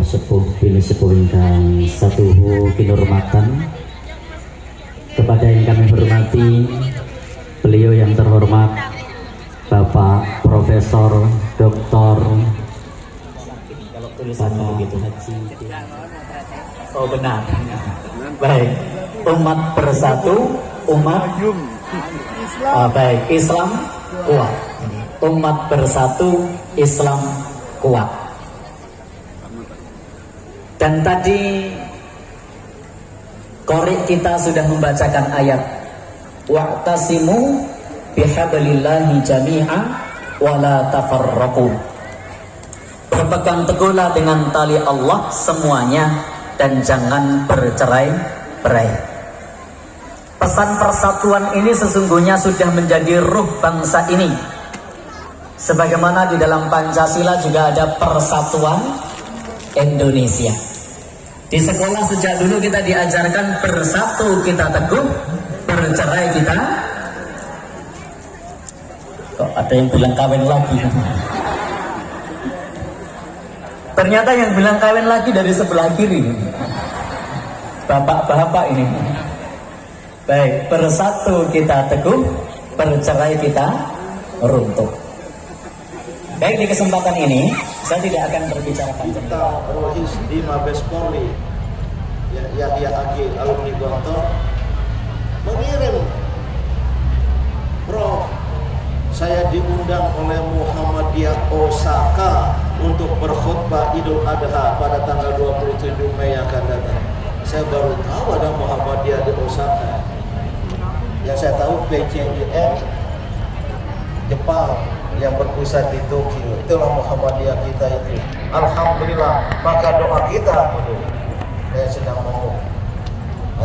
sepuh pilih sepuh ingkang satuhu kinurmatan, kepada yang kami hormati beliau yang terhormat Bapak Profesor Dr. Kalau tulisannya begitu Haji. Oh benar. Baik, umat bersatu, baik, Islam kuat. Umat bersatu, Islam kuat. Dan tadi Qori kita sudah membacakan ayat wa'tasimu bihablillahi jami'an wala tafarraqu. Berpegang teguhlah dengan tali Allah semuanya dan jangan bercerai-berai. Pesan persatuan ini sesungguhnya sudah menjadi ruh bangsa ini. Sebagaimana di dalam Pancasila juga ada persatuan Indonesia. Di sekolah sejak dulu kita diajarkan bersatu kita teguh, bercerai kita. Kok ada yang bilang kawin lagi? Ternyata yang bilang kawin lagi dari sebelah kiri. Bapak-bapak ini. Baik, bersatu kita teguh, bercerai kita runtuh. Baik, di kesempatan ini saya tidak akan berbicara panjang. Rohis di Mabes Polri, Yahya Agi alumni Gontor, mengirim, Prof, saya diundang oleh Muhammadiyah Osaka untuk berkhutbah Idul Adha pada tanggal 27 Mei yang akan datang. Saya baru tahu ada Muhammadiyah di Osaka. Yang saya tahu PCIM Jepang yang berpusat di Tokyo, itulah Muhammadiyah kita itu. Alhamdulillah, maka doa kita, saya sedang mau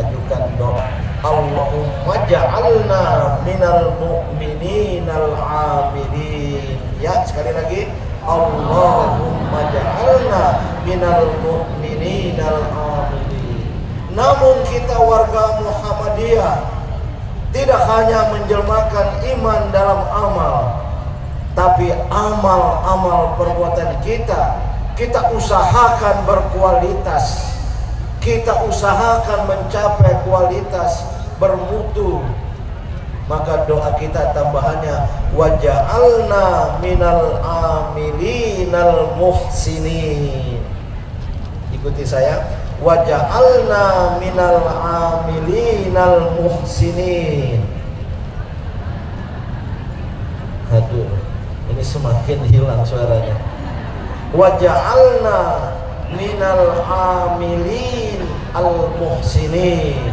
ajukan doa, Allahumma ja'alna minal mu'mininal amilin. Ya, sekali lagi, Allahumma ja'alna minal mu'mininal amilin. Namun kita warga Muhammadiyah tidak hanya menjelmakan iman dalam amal, tapi amal-amal perbuatan kita usahakan berkualitas, kita usahakan mencapai kualitas bermutu. Maka doa kita tambahannya waja'alna minal amilinal muhsinin. Ikuti saya, waja'alna minal amilinal muhsinin. Aduh, ini semakin hilang suaranya. Waja'alna minal amilin al muhsinin.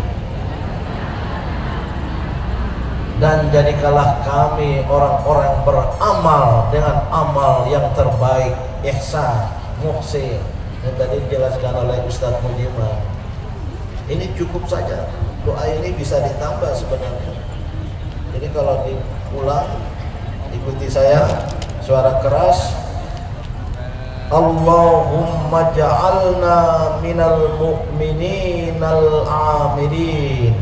Dan jadikanlah kami orang-orang beramal dengan amal yang terbaik, ihsan, muhsin. Yang tadi dijelaskan oleh Ustaz Mujiman. Ini cukup saja. Doa ini bisa ditambah sebenarnya. Jadi kalau diulang, ikuti saya, suara keras. Allahumma ja'alna minal mu'mininal amilin.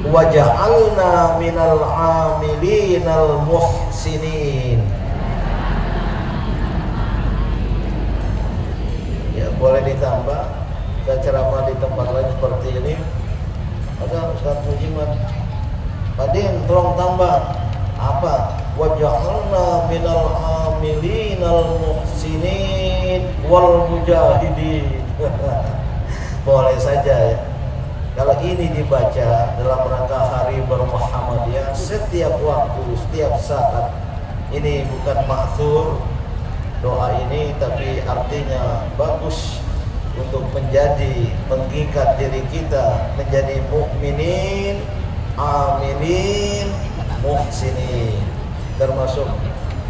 Waja'alna minal amilinal muhsinin. Ya, boleh ditambah. Saya ceramah di tempat lain seperti ini, ada Ustaz Mujiman, Adin tolong tambah apa? Waja'alna minal amilinal muhsinin wal mujahidin. Boleh saja ya. Kalau ini dibaca dalam rangka hari bermuhammadiyah setiap waktu, setiap saat, ini bukan ma'thur doa ini, tapi artinya bagus untuk menjadi mengikat diri kita menjadi mukminin, amilin, muhsinin, termasuk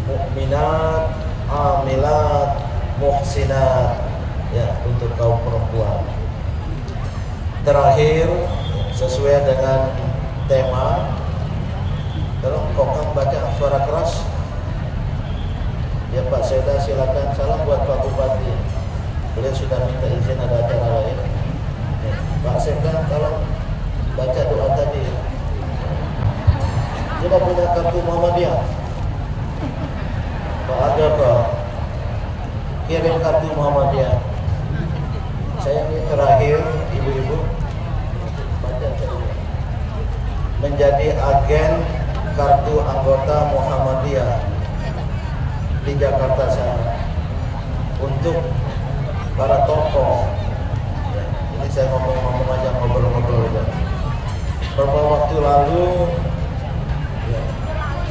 mukminat, amilat, muhsinat ya, untuk kaum perempuan. Terakhir, sesuai dengan tema, tolong Kokang baca suara keras. Ya Pak Seda, silakan. Salam buat Pak Bupati. Beliau sudah minta izin ada acara lain. Pak Seda, tolong baca doa tadi. Sudah punya kartu Muhammadiyah? menjadi agen kartu anggota Muhammadiyah di Jakarta sana untuk para tokoh. Ya, ini saya ngomong-ngomong aja, ngobrol-ngobrol aja. Beberapa waktu lalu ya,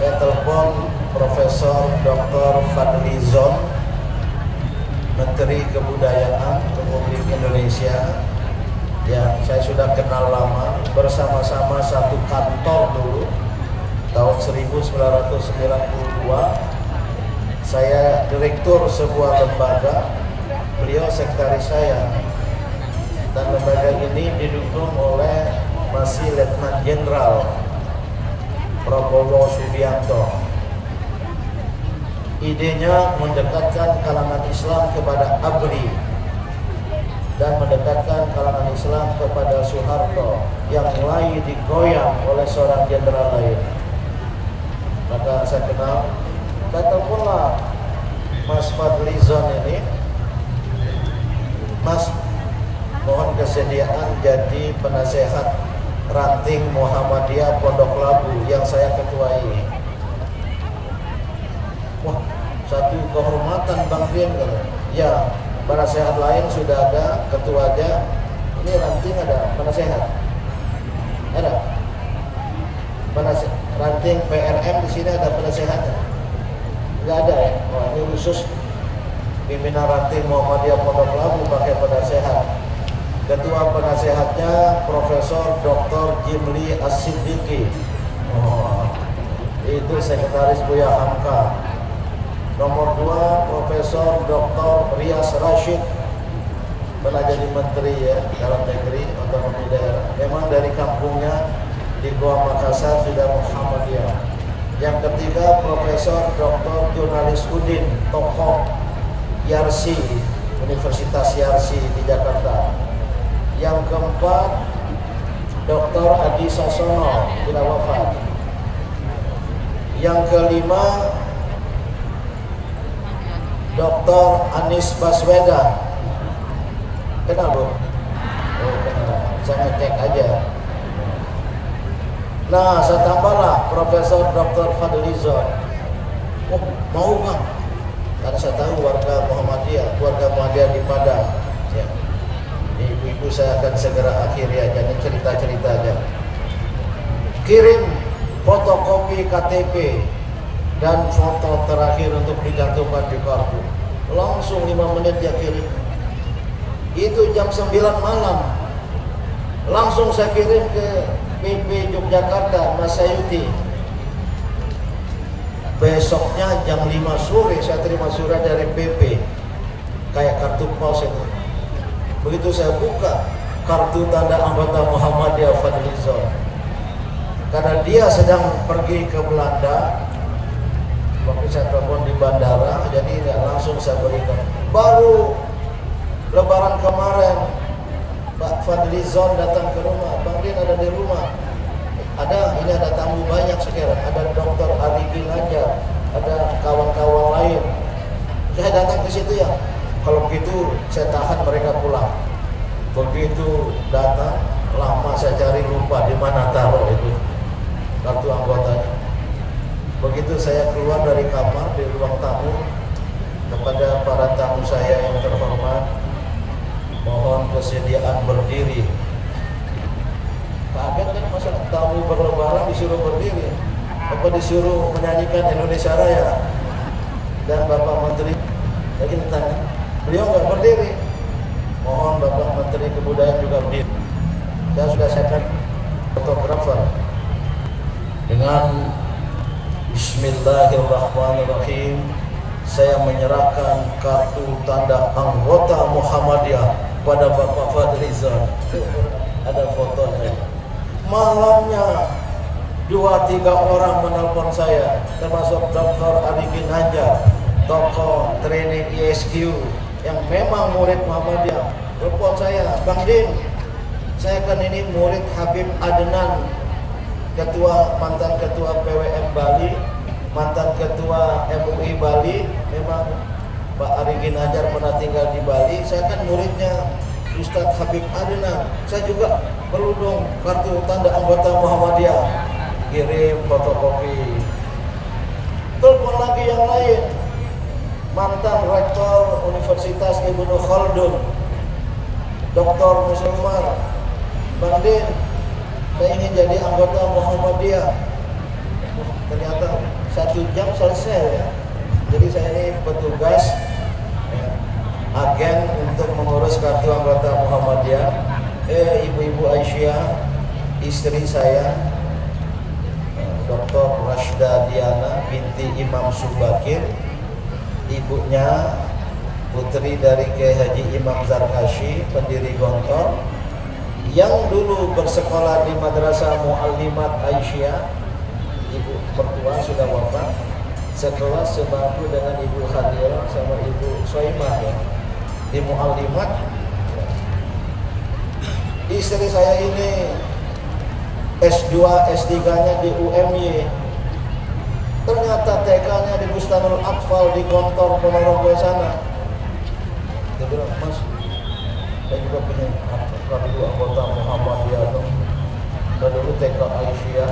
saya telepon Profesor Dr. Fadlizon, Menteri Kebudayaan Republik Indonesia, yang saya sudah kenal lama, bersama-sama satu kantor dulu tahun 1992. Saya direktur sebuah lembaga, beliau sekretaris saya, dan lembaga ini didukung oleh masih Letnan Jenderal Prabowo Subianto. Idenya mendekatkan kalangan Islam kepada ABRI dan mendekatkan kalangan Islam kepada Soeharto yang mulai digoyang oleh seorang jenderal lain. Maka saya kenal, katakanlah Mas Fadlizon ini, Mas, mohon kesediaan jadi penasehat ranting Muhammadiyah Pondok Labu yang saya ketuai. Wah, satu kehormatan Bang Dian kan? Ya, penasehat lain sudah ada ketuanya. Ini ranting ada penasehat? Ada? Ranting PRM di sini ada penasehatnya? Enggak ada ya? Wah, ini khusus pimpinan ranting Muhammadiyah Pondok Labu pakai penasehat. Ketua penasehatnya Profesor Dr. Jimli As-Siddiqi. Oh, itu sekretaris Buya Hamka. Nomor 2 Profesor Dr. Rias Rashid, pernah jadi menteri ya dalam negeri otonomi daerah. Memang dari kampungnya di Goa Makassar sudah Muhammadiyah. Yang ketiga Profesor Dr. Jurnalis Udin, tokoh Yarsi, Universitas Yarsi di Jakarta. Yang keempat Dr. Adi Sasono, sudah wafat. Yang kelima Dr. Anies Baswedan. Kenal Bu? Oh kenal, saya ngecek aja. Nah, saya tambahlah Profesor Dr. Fadlizon. Oh, mau Bang? Karena saya tahu warga Muhammadiyah, keluarga Muhammadiyah di Padang ya. Ibu-ibu saya akan segera akhiri aja, ini cerita-cerita aja. Kirim fotokopi KTP dan foto terakhir untuk dicantumkan di kartu. Langsung 5 menit dia kirim. Itu jam 9 malam. Langsung saya kirim ke PP Yogyakarta, Mas Sayuti. Besoknya jam 5 sore saya terima surat dari PP. Kayak kartu pos itu. Begitu saya buka, kartu tanda anggota Muhammadiyah Fadlizon. Karena dia sedang pergi ke Belanda, waktu saya telepon di bandara, jadi nggak langsung saya berikan. Baru Lebaran kemarin, Pak Fadlizon datang ke rumah. Bang Din ada di rumah. Ada, ini ada tamu banyak sekarang. Ada Dr. Arifin aja, ada kawan-kawan lain. Saya datang ke situ ya. Kalau begitu saya tahan mereka pulang. Begitu datang, lama saya cari lupa di mana taruh itu kartu anggotanya. Begitu saya keluar dari kamar di ruang tamu, kepada para tamu saya yang terhormat, mohon kesediaan berdiri. Kaget kan masalah tamu berlebaran disuruh berdiri, apa disuruh menyanyikan Indonesia Raya. Dan Bapak Menteri lagi ditanya, beliau nggak berdiri. Mohon Bapak Menteri Kebudayaan juga berdiri. Saya sudah siapkan fotografer dengan Bismillahirrahmanirrahim. Saya menyerahkan kartu tanda anggota Muhammadiyah pada Bapak Fadlizon. Ada fotonya. Malamnya 2-3 orang menelpon saya, termasuk Dr. Arifin Hajar, tokoh training ISQ yang memang murid Muhammadiyah. Telepon saya, Bang Din, saya kan ini murid Habib Adnan, mantan ketua PWM Bali, mantan ketua MUI Bali. Memang Pak Arifin Hajar pernah tinggal di Bali. Saya kan muridnya Ustadz Habib Adnan. Saya juga perlu dong kartu tanda anggota Muhammadiyah. kopi. Telepon lagi yang lain, mantan rektor Universitas Ibnu Khaldun, Dr. Muslimar, Bang Din, saya ingin jadi anggota Muhammadiyah. Ternyata 1 jam selesai ya. Jadi saya ini petugas agen untuk mengurus kartu anggota Muhammadiyah. Ibu-ibu Aisyah, istri saya, Dr. Rashda Diana binti Imam Subakir, ibunya putri dari Kiai Haji Imam Zarkashi, pendiri Gontor, yang dulu bersekolah di Madrasah Muallimat Aisyah. Ibu mertua sudah wafat, sekelas sebangku dengan Ibu Khadirah sama Ibu Soimah ya, di Muallimat. Istri saya ini S2, S3-nya di UMY. Ternyata TK-nya di Bustanul Atfal di Gontor Ponorogo sana. Dia bilang, Mas, saya juga punya kartu anggota Muhammadiyah dong. Saya dulu TK Aisyah,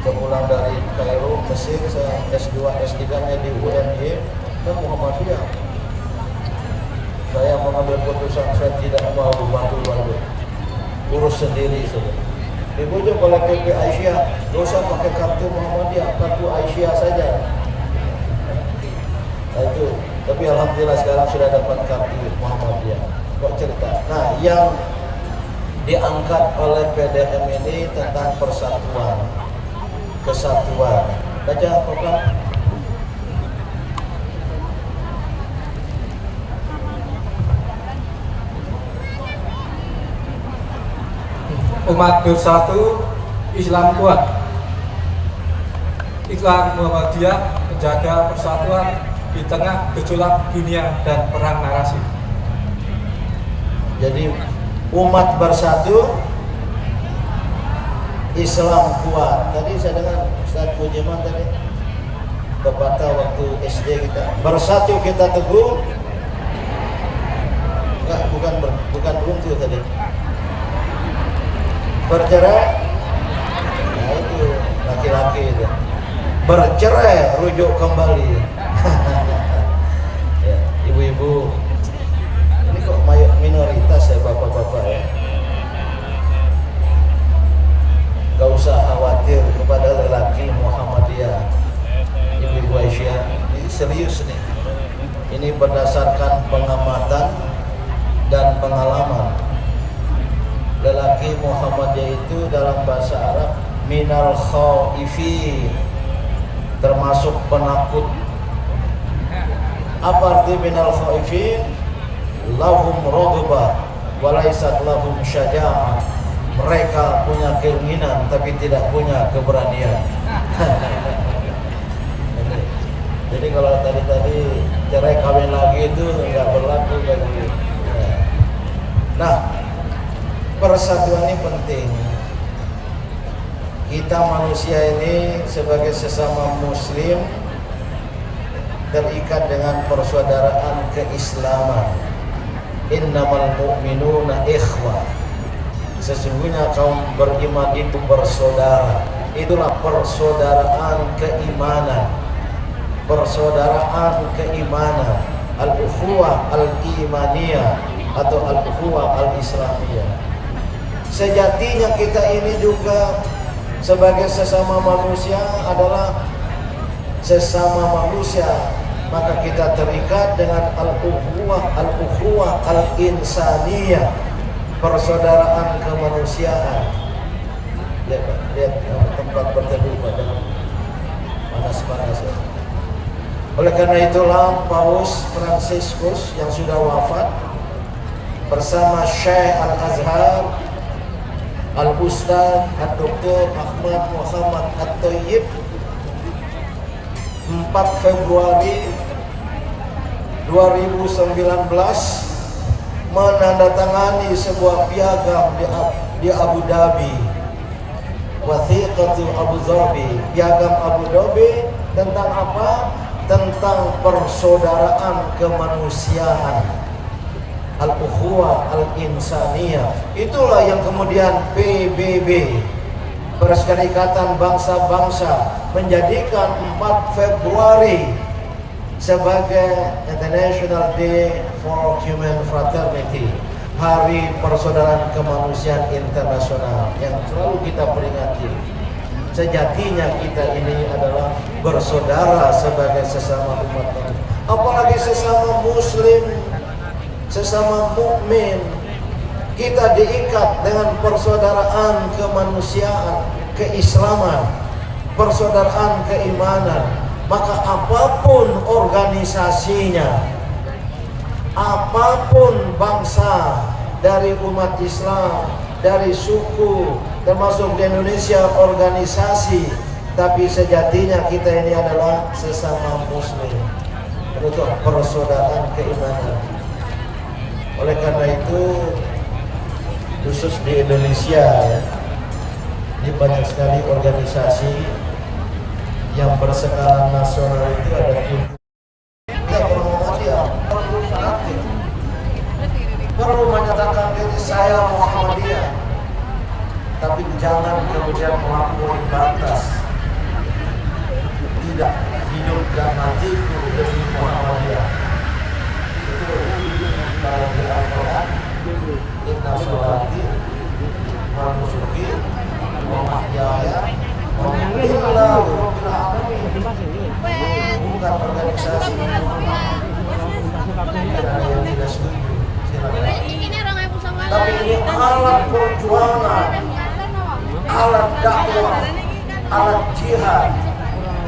sepulang dari Kairo, Mesir, saya S2, S3-nya di UMY dan Muhammadiyah. Saya mengambil keputusan, saya tidak mau bantu-bantu, urus sendiri saja. Dibujuk oleh PP Aisyah, gak usah pakai kartu Muhammadiyah, kartu Aisyah saja. Nah itu, tapi alhamdulillah sekarang sudah dapat kartu Muhammadiyah. Kok cerita? Nah, yang diangkat oleh PDM ini tentang persatuan, kesatuan. Baca program. Umat bersatu, Islam kuat. Islam Muhammadiyah menjaga persatuan di tengah gejolak dunia dan perang narasi. Jadi umat bersatu, Islam kuat. Tadi saya dengar Ustaz Bujiman tadi berkata waktu SD kita, bersatu kita teguh. Enggak, bukan buntu tadi. Bercerai, nah itu laki-laki itu. Bercerai, rujuk kembali. Ya, ibu-ibu, ini kok minoritas ya bapak-bapak ya. Gak usah khawatir kepada lelaki Muhammadiyah. Ibu-ibu Aisyah, ini serius nih. Ini berdasarkan pengamatan dan pengalaman. Lelaki Muhammadiyah itu dalam bahasa Arab minal khaifi, termasuk penakut. Apa arti minal khaifin? Lahum raghbah wa laysat lahum syaja'ah. Mereka punya keinginan tapi tidak punya keberanian. Jadi kalau tadi cerai kawin lagi itu enggak berlaku bagi. Nah, persatuan ini penting. Kita manusia ini sebagai sesama muslim terikat dengan persaudaraan keislaman. Innamal mu'minuna ikhwah. Sesungguhnya kaum beriman itu bersaudara. Itulah persaudaraan keimanan. Persaudaraan keimanan, al-ukhuwah al-imaniyah atau al-ukhuwah al-islamiyah. Sejatinya kita ini juga sebagai sesama manusia adalah sesama manusia, maka kita terikat dengan al-ukhuwah al-insaniyah, persaudaraan kemanusiaan. Lihat tempat berteduh pada panas-panas ya. Oleh karena itulah Paus Fransiskus yang sudah wafat bersama Syekh Al-Azhar Al-Ustaz Dr. Ahmad Muhammad At-Thayyib 4 Februari 2019 menandatangani sebuah piagam di Abu Dhabi, Wathiqatu Abu Dhabi, piagam Abu Dhabi tentang apa? Tentang persaudaraan kemanusiaan, al-ukhuwah al-insaniyah. Itulah yang kemudian PBB, Perserikatan Bangsa-Bangsa menjadikan 4 Februari sebagai International Day for Human Fraternity, Hari Persaudaraan Kemanusiaan Internasional yang selalu kita peringati. Sejatinya kita ini adalah bersaudara sebagai sesama umat manusia, apalagi sesama muslim, sesama mukmin. Kita diikat dengan persaudaraan kemanusiaan, keislaman, persaudaraan keimanan. Maka apapun organisasinya, apapun bangsa, dari umat Islam, dari suku, termasuk di Indonesia organisasi, tapi sejatinya kita ini adalah sesama muslim, untuk persaudaraan keimanan. Oleh karena itu, khusus di Indonesia ya, ini banyak sekali organisasi yang berskala nasional itu ada 7. Kita perlu Muhammadiyah, perlu fanatik, perlu menyatakan diri saya Muhammadiyah, tapi jangan kemudian melampaui batas. Tidak, hidup dan matiku demi Muhammadiyah. Itu kalau di Al-Quran, inna sholati wa nusuki wa mahyaya wa mamati lillahi rabbil alamin. Bukan organisasi. Ada yang tidak setuju, silakan. Tapi ini alat perjuangan, alat dakwah, alat jihad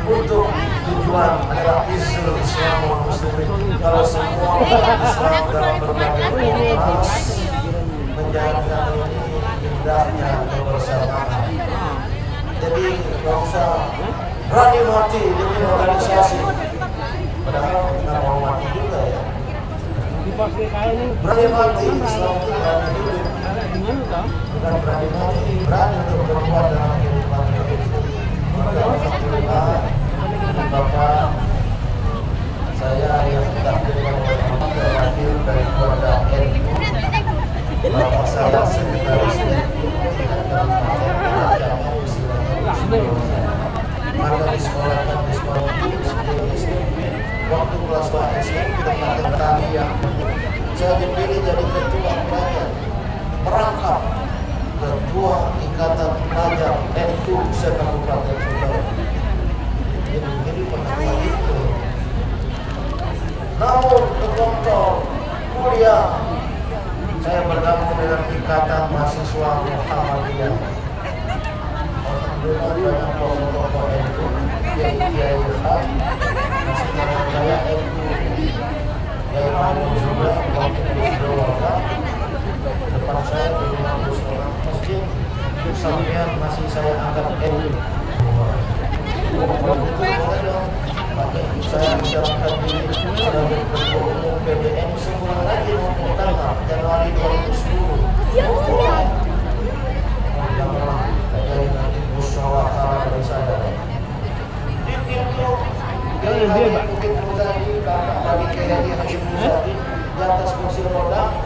untuk tujuan adalah Islam wa muslimin. Kalau semua Islam dalam berbagai ras menjalankan ini indahnya kebersamaan. Jadi nggak usah berani mati demi organisasi. Padahal kita mau mati juga ya. Berani mati Islam itu berani hidup. Bukan berani mati, berani untuk berbuat dalam kehidupan hidup. Maka alhamdulillah Bapak, saya yang ditakdirkan oleh Allah terlahir dari keluarga NU. Bapak saya sekretaris NU dan maka disekolahkan di sekolah SD. Waktu kelas 2 SD kita melakukan tarian. Saya dipilih jadi ketua pelajar merangkap ketua Ikatan Pelajar NU se-Kabupaten Sumbawa. Jadi pernah itu. Namun kekontrol kuliah saya bergabung dengan Ikatan Mahasiswa Muhammadiyah. Alhamdulillah banyak tokoh-tokoh NU, Kiai Ilham, sekarang saya NU, Kiai Mahmud Zubair, wakil ketua depan saya 500 orang masjid, sampean masih saya angkat NU. Saya menjalankan diri sebagai ketua umum PBN sebulan lagi mau pertama Januari 2010. Janganlah terjadi nanti musyawarah dari saya. Di pintu dari Bukit Muzadi, kakak dari Kiai Hashim Muzadi di atas kursi roda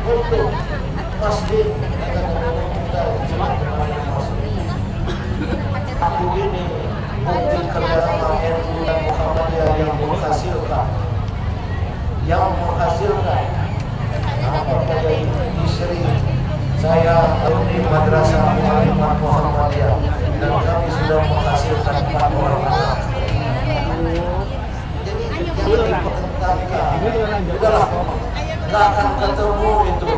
untuk masjid akan kita jemaah masjid. Aku ini bukti kerjasama NU dan Muhammadiyah yang menghasilkan apa menjadi istri saya alumni Madrasah Muhammadiyah Muhammadiyah dan kami sudah menghasilkan 4 orang anak. Jadi jangan dipertentangkan. Udahlah, nggak akan ketemu itu.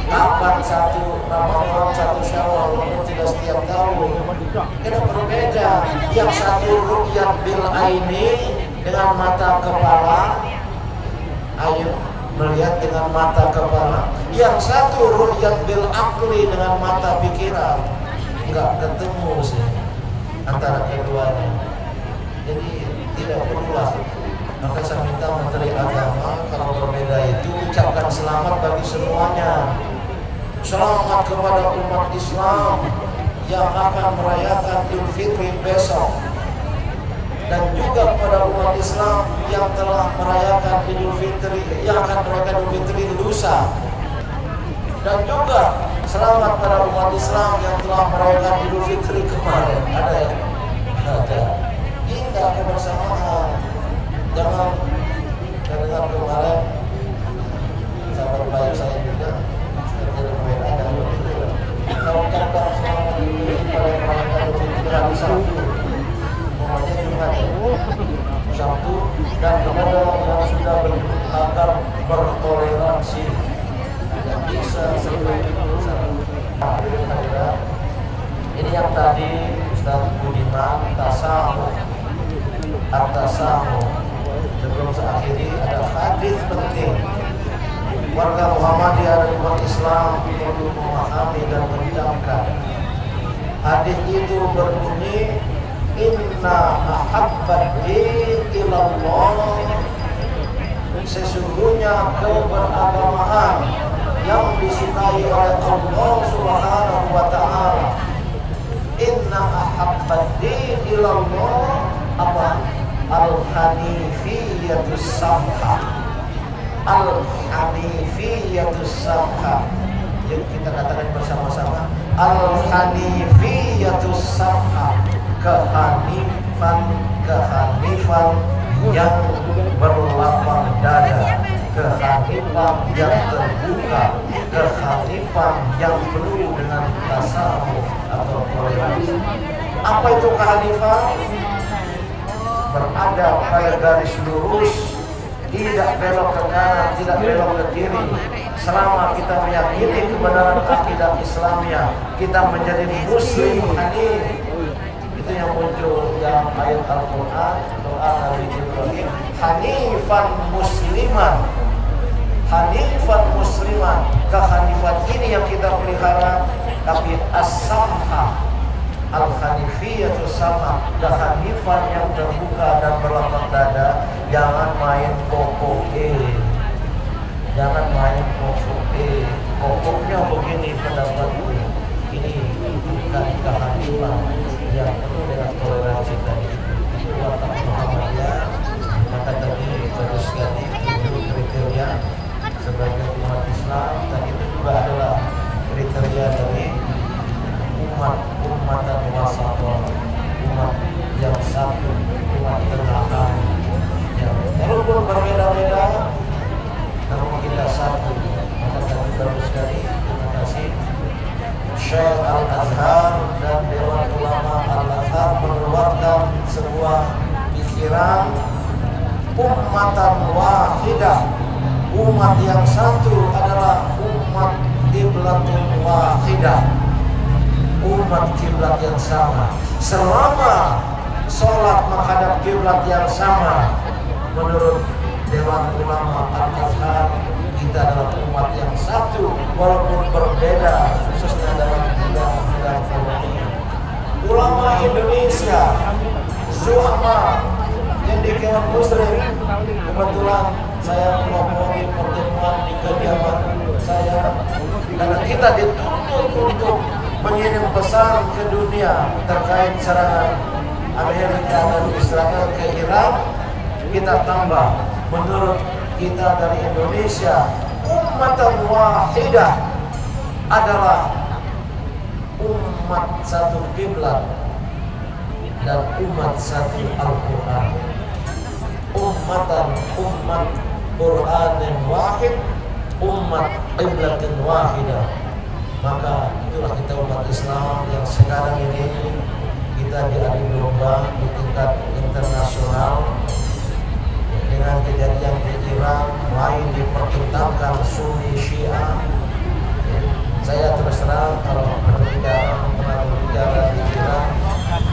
Kapan satu Ramadan, satu Syawal, walaupun tidak setiap tahun. Kita berbeda. Yang satu ru'yat bil aini dengan mata kepala, ayo melihat dengan mata kepala. Yang satu ru'yat bil akli dengan mata pikiran. Enggak ketemu sih antara keduanya. Jadi tidak perlulah. Maka saya minta Menteri Agama kalau berbeda itu ucapkan selamat bagi semuanya. Selamat kepada umat Islam yang akan merayakan Idul Fitri besok, dan juga kepada umat Islam yang telah merayakan Idul Fitri, yang akan merayakan Idul Fitri lusa, dan juga Selamat pada umat Islam yang telah merayakan Idul Fitri kemarin. Ada ya? Ada. Indah kebersamaan. Jangan dengar kemarin sahabat baik saya juga terjadi perbedaan begitu. Kalau ucapkan selamat Idul Fitri pada merayakan Idul Fitri hari Sabtu. Namanya juga Sabtu dan kepada yang sudah agar bertoleransi. Tidak bisa ini yang tadi Ustaz Budiman tasawuf sebelum saya akhiri ada hadis penting warga Muhammadiyah dan umat Islam perlu memahami dan mengucapkan. Hadis itu berbunyi inna ahabbad-din ilallah, sesungguhnya keberagamaan yang disukai oleh Allah Subhanahu wa ta'ala. Inna ahabbad-din ilallah apa? Al-Hanifiyatus Samha. Al-Hanifiyatus Samha. Yuk kita katakan bersama-sama Al-Hanifiyatus Samha. Kehanifan yang berlapang dada, kehanifan yang terbuka, kehanifan yang penuh dengan tasawuf atau toleransi. Apa itu kehanifan? Berada pada garis lurus, tidak belok ke kanan, tidak belok ke kiri. Selama kita meyakini kebenaran akidah Islamnya, kita menjadi Muslim hanif. Itu yang muncul dalam ayat Al-Quran, doa Nabi Ibrahim, Hanifan Musliman. Hanifan Musliman. Kehanifan ini yang kita pelihara, tapi as-samha, al-hanifiyatu sama, kehanifan yang terbuka dan berlapang dada. Jangan main kokoke, jangan main kokoke. Kokoknya begini pendapatku, ini bukan kehanifan yang penuh dengan toleransi tadi. Itu watak Muhammadiyah. Maka tadi terus ganti kriteria sebagai umat Islam, dan itu juga adalah kriteria dari umatan wasatun, umat yang satu, umat tengah. Walaupun berbeda-beda, namun kita satu. Maka tadi terus sekali terima kasih Syekh Al-Azhar dan Dewan Ulama Al-Azhar mengeluarkan sebuah pikiran ummatan wahidah. Umat yang satu adalah umat kiblatun wahidah, umat kiblat yang sama. Selama sholat menghadap kiblat yang sama, menurut Dewan Ulama Al-Azhar, kita adalah umat yang satu walaupun berbeda, khususnya dalam bidang ekonomi. Ulama Indonesia, Zuhma, Cendekiawan Muslim, kebetulan saya melopori pertemuan di kediaman saya, karena kita dituntut untuk mengirim pesan ke dunia terkait serangan Amerika dan Israel ke Irak. Kita tambah, menurut kita dari Indonesia, ummatan wahidah adalah umat satu kiblat dan umat satu Al-Quran. Umat Quranin wahid, umat qiblatin wahidah. Maka itulah kita umat Islam yang sekarang ini kita diadu domba di tingkat internasional. Dengan kejadian di Iran mulai dipertentangkan Sunni Syiah. Saya terus terang kalau pernah berbicara di Iran,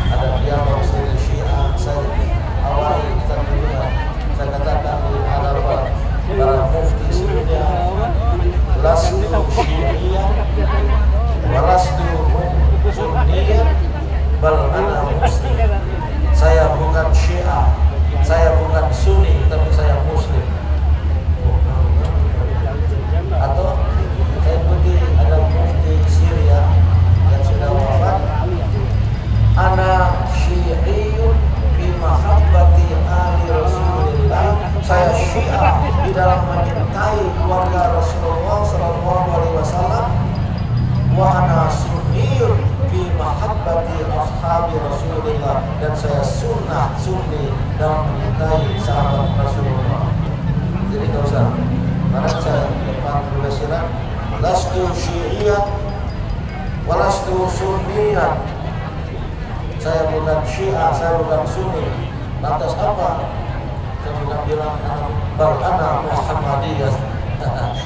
ada dialog Sunni Syiah, saya awali kita dengar, saya katakan di hadapan para mufti sedunia, lastu Syiah walastu Sunniyah bal ana muslim. Saya bukan Syiah, saya bukan Sunni, tapi saya Muslim. Atau saya ikuti ada mufti Syria sunniyun fi mahabbati ashabi Rasulillah, dan saya sunni dalam menyintai sahabat Rasulullah. Jadi nggak usah karena saya depan tulisan lastu syi'iyyan walastu sunniyan, saya bukan syiah, saya bukan sunni. Lantas apa? Saya bukan bilang bal ana Muhammadiyah.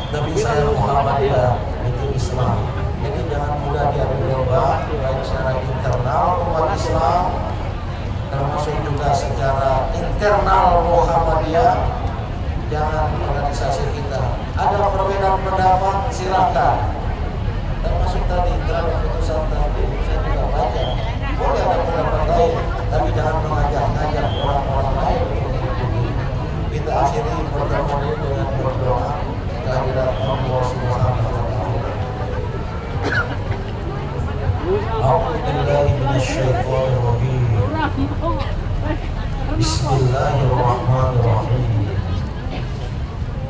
Tapi saya Muhammadiyah, itu Islam. Jadi jangan mudah diadu-domba baik secara internal umat Islam, termasuk juga secara internal Muhammadiyah. Jangan organisasi kita ada perbedaan pendapat, silakan. Termasuk tadi terhadap putusan tadi saya juga baca, boleh ada pendapat lain, tapi jangan mengajak-ajak orang-orang lain untuk mengikuti. Kita akhiri pertemuan ini dengan berdoa kehadirat Allah Subhanahu wa Ta'ala. A'udzu billahi minasyaitonir rajim. Bismillahirrahmanirrahim.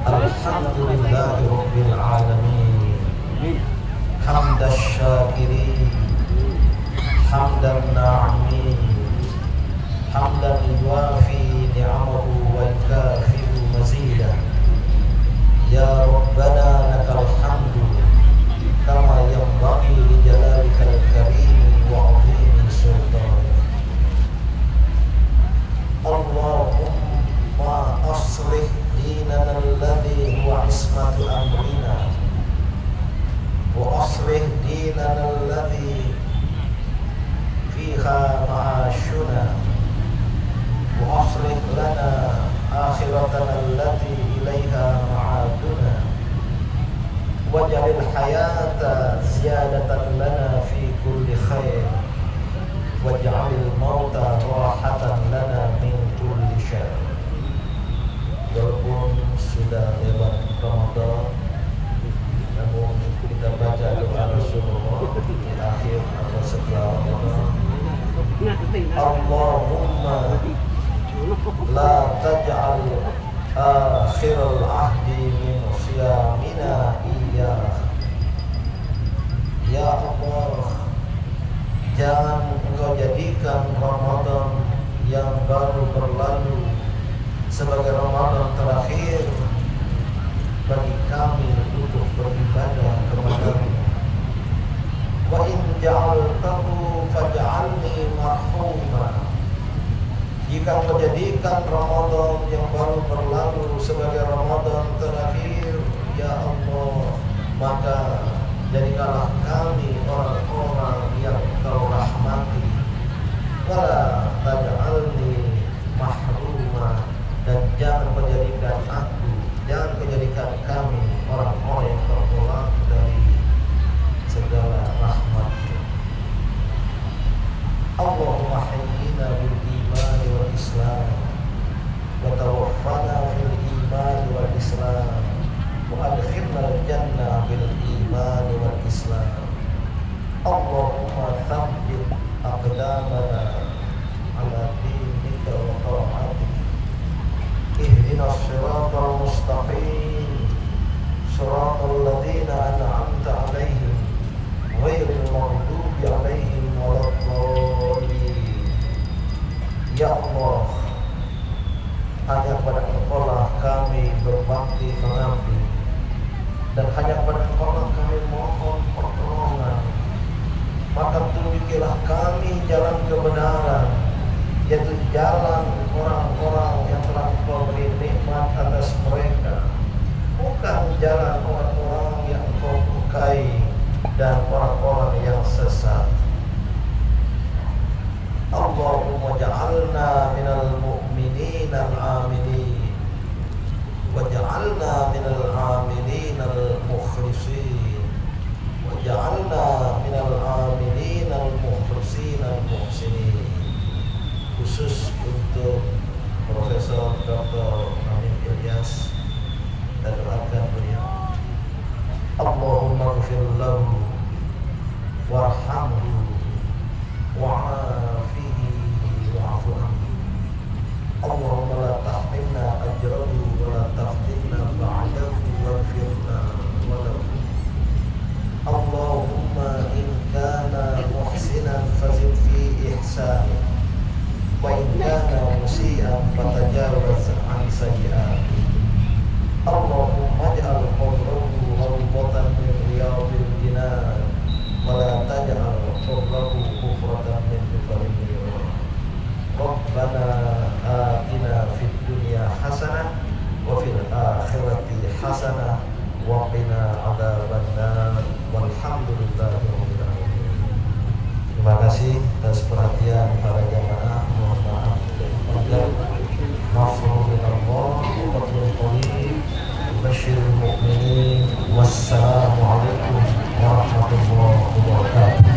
Alhamdulillahi rabbil alamin. Hamdash syakirin, hamdan na'imin, hamdan yuwafi ni'amahu wa yukafi'u mazidah. Ya Rabbana lakal hamdu kama yanbaghi li jalalikal karim wa 'azimi sultanik. Allahumma aslih dinana alladhi huwa ismatu amrina wa aslih dinana alladhi fiha ma'ashuna wa aslih lana akhiratana allati ilaiha ma'aduna waj'alil hayata ziyadatan lana fi kulli khair waj'alil mauta rahatan lana min kulli syarr. Walaupun sudah lewat Ramadan, namun kita baca doa Rasulullah di akhir atau setelah Ramadan. Allahumma la taj'al akhirul ahdi min siyamina iyyah. Ya Allah, jangan Engkau jadikan Ramadan yang baru berlalu sebagai Ramadan terakhir bagi kami untuk beribadah kepada-Mu. Wa in ja'altahu faj'alni marhuma. Jika Engkau jadikan Ramadan yang baru berlalu sebagai Ramadan terakhir, ya Allah, maka jadikanlah kami orang-orang yang Engkau rahmati. Wala taj'alni mahruma, dan jangan Kau jadikan aku, jangan Kau jadikan kami orang-orang yang tertolak dari segala rahmat-Mu. Allahumma hayyina bil iman wal islam wa tawaffana fil iman wal islam wa adkhilna al jannah bil iman wal islam. Allahumma thabbit aqdamana ala dinika wa ta'atik. Ihdinas siratal mustaqim, siratal ladzina an'amta 'alaihim ghairil maghdubi 'alaihim waladdallin. Ya Allah, hanya pada Engkau-lah kami berbakti mengabdi, dan hanya pada Engkau-lah kami mohon pertolongan. Maka tunjukilah kami jalan kebenaran, yaitu jalan orang-orang yang telah Engkau beri nikmat atas mereka, bukan jalan orang-orang yang Engkau murkai dan orang-orang yang sesat. Allahumma ja'alna minal mu'minin al-aminin waj'alna minal aminin al-mukhlisin waj'alna minal aminin al-mukhlisin al-muhsinin. Khusus untuk Profesor Dr. Amin Ilyas, dan doakan beliau. Allahumma ighfir lahu warhamhu wa'afihi wa'fu anhu. Allahumma la tahrimna ajrahu wa la taftinna ba'dahu waghfirna wa lahu. Allahumma in kasih atas perhatian para jamaah. Mohon maaf dan maafkan Allah. Basyirul mu'minin. Wassalamualaikum warahmatullahi wabarakatuh.